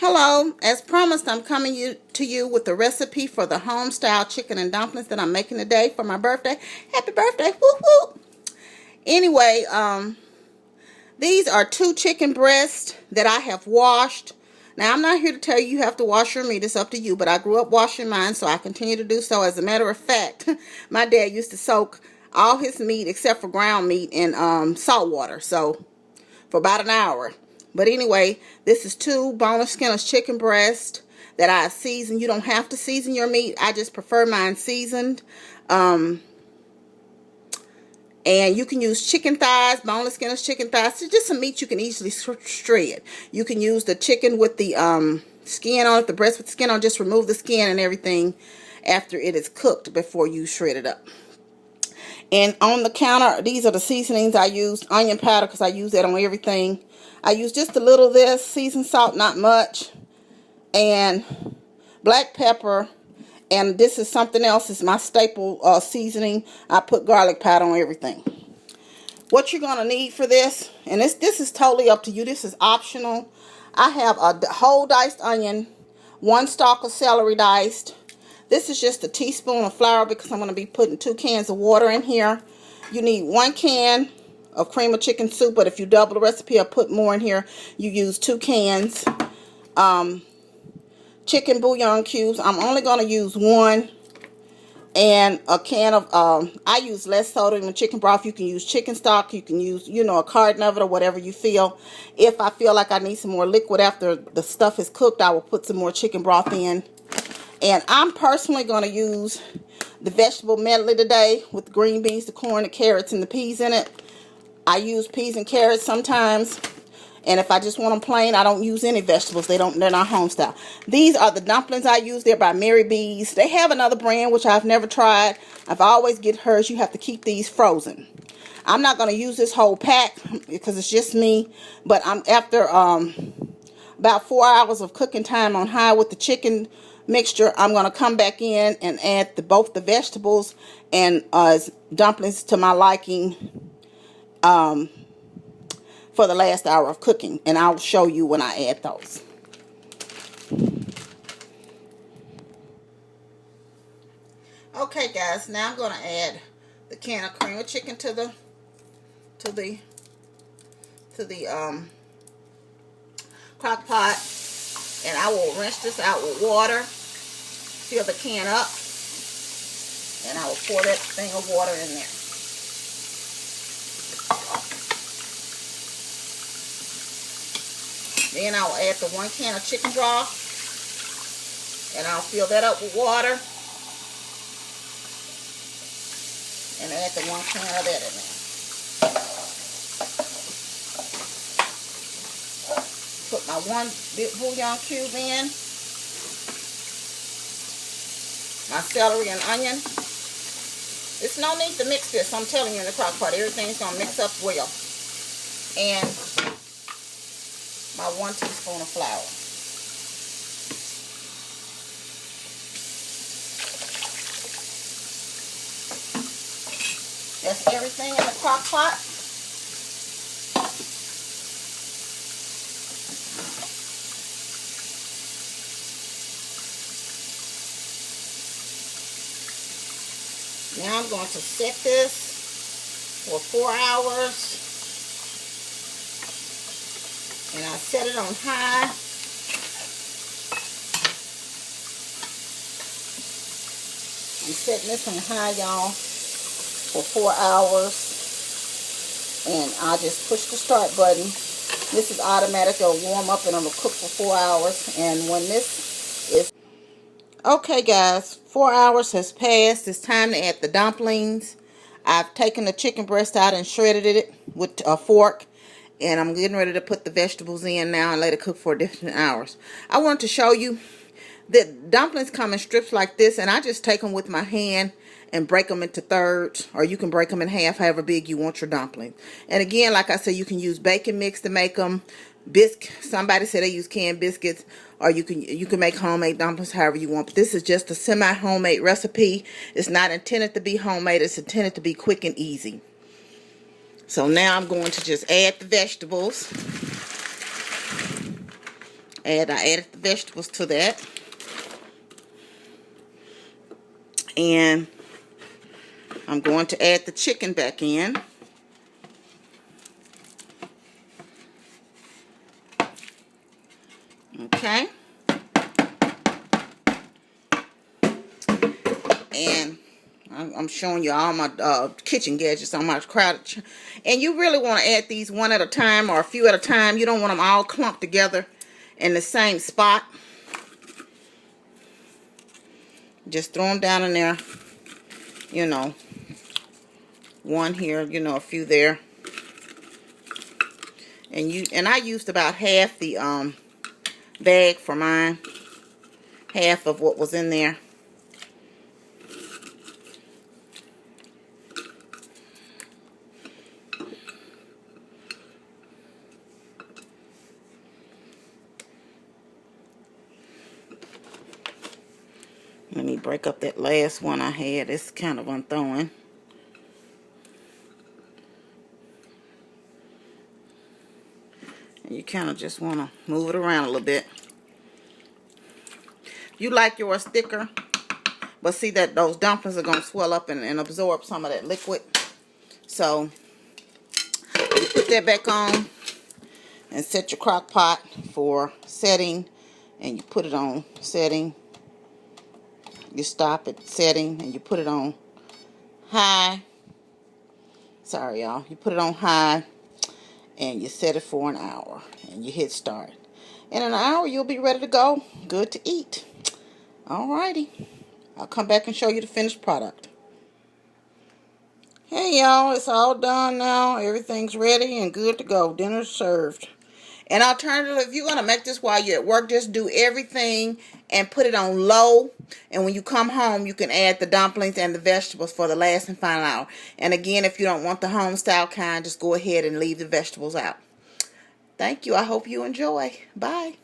Hello, as promised, I'm coming to you with the recipe for the home-style chicken and dumplings that I'm making today for my birthday. Happy birthday, woo-hoo! Anyway, these are 2 chicken breasts that I have washed. Now, I'm not here to tell you have to wash your meat. It's up to you, but I grew up washing mine, so I continue to do so. As a matter of fact, my dad used to soak all his meat, except for ground meat, in salt water, so for about an hour. But anyway, this is 2 boneless skinless chicken breast that I seasoned. You don't have to season your meat. I just prefer mine seasoned. And you can use chicken thighs, boneless skinless chicken thighs. It's just some meat you can easily shred. You can use the chicken with the skin on it, the breast with the skin on. Just remove the skin and everything after it is cooked before you shred it up. And on the counter, these are the seasonings I used. Onion powder, because I use that on everything. I use just a little of this. Seasoned salt, not much. And black pepper. And this is something else. It's my staple seasoning. I put garlic powder on everything. What you're going to need for this, and this is totally up to you. This is optional. I have a whole diced onion, 1 stalk of celery diced. This is just a teaspoon of flour because I'm going to be putting 2 cans of water in here. You need 1 can of cream of chicken soup, but if you double the recipe or put more in here, you use 2 cans. Chicken bouillon cubes. I'm only going to use 1. And a can of, I use less soda than chicken broth. You can use chicken stock. You can use, a carton of it or whatever you feel. If I feel like I need some more liquid after the stuff is cooked, I will put some more chicken broth in. And I'm personally going to use the vegetable medley today with the green beans, the corn, the carrots, and the peas in it. I use peas and carrots sometimes. And if I just want them plain, I don't use any vegetables. They're not home style. These are the dumplings I use. They're by Mary B's. They have another brand, which I've never tried. I've always get hers. You have to keep these frozen. I'm not going to use this whole pack because it's just me. But I'm after about 4 hours of cooking time on high with the chicken mixture, I'm going to come back in and add both the vegetables and dumplings to my liking for the last hour of cooking, and I'll show you when I add those. Okay, guys, now I'm going to add the can of cream of chicken to the crock pot, and I will rinse this out with water. Fill the can up, and I will pour that thing of water in there. Then I'll add the 1 can of chicken broth, and I'll fill that up with water, and add the 1 can of that in there. Put my 1 bit bouillon cube in, my celery and onion. There's no need to mix this. I'm telling you, in the crock pot, everything's going to mix up well. And my 1 teaspoon of flour. That's everything in the crock pot. Now I'm going to set this for 4 hours. And I set it on high. I'm setting this on high, y'all, for 4 hours. And I just push the start button. This is automatic. It'll warm up and it'll cook for 4 hours. And when this is... Okay, guys, 4 hours has passed. It's time to add the dumplings. I've taken the chicken breast out and shredded it with a fork. And I'm getting ready to put the vegetables in now and let it cook for different hours. I want to show you that dumplings come in strips like this. And I just take them with my hand and break them into thirds. Or you can break them in half, however big you want your dumpling. And again, like I said, you can use bacon mix to make them. Somebody said they use canned biscuits. Or you can make homemade dumplings however you want. But this is just a semi-homemade recipe. It's not intended to be homemade. It's intended to be quick and easy. So now I'm going to just add the vegetables. I added the vegetables to that. And I'm going to add the chicken back in. Okay. And I'm showing you all my kitchen gadgets on my crowded. And you really want to add these one at a time or a few at a time. You don't want them all clumped together in the same spot. Just throw them down in there. You know, one here, you know, a few there. And I used about half the bag for mine. Half of what was in there. Let me break up that last one I had. It's kind of unthrowing. And you kind of just want to move it around a little bit. You like yours thicker, but see that those dumplings are going to swell up and absorb some of that liquid. So you put that back on and set your crock pot for setting, and you put it on setting. You stop at setting and you put it on high. Sorry, y'all. You put it on high and you set it for an hour and you hit start. In an hour, you'll be ready to go. Good to eat. Alrighty. I'll come back and show you the finished product. Hey, y'all. It's all done now. Everything's ready and good to go. Dinner's served. An alternative, if you're going to make this while you're at work, just do everything and put it on low. And when you come home, you can add the dumplings and the vegetables for the last and final hour. And again, if you don't want the home style kind, just go ahead and leave the vegetables out. Thank you. I hope you enjoy. Bye.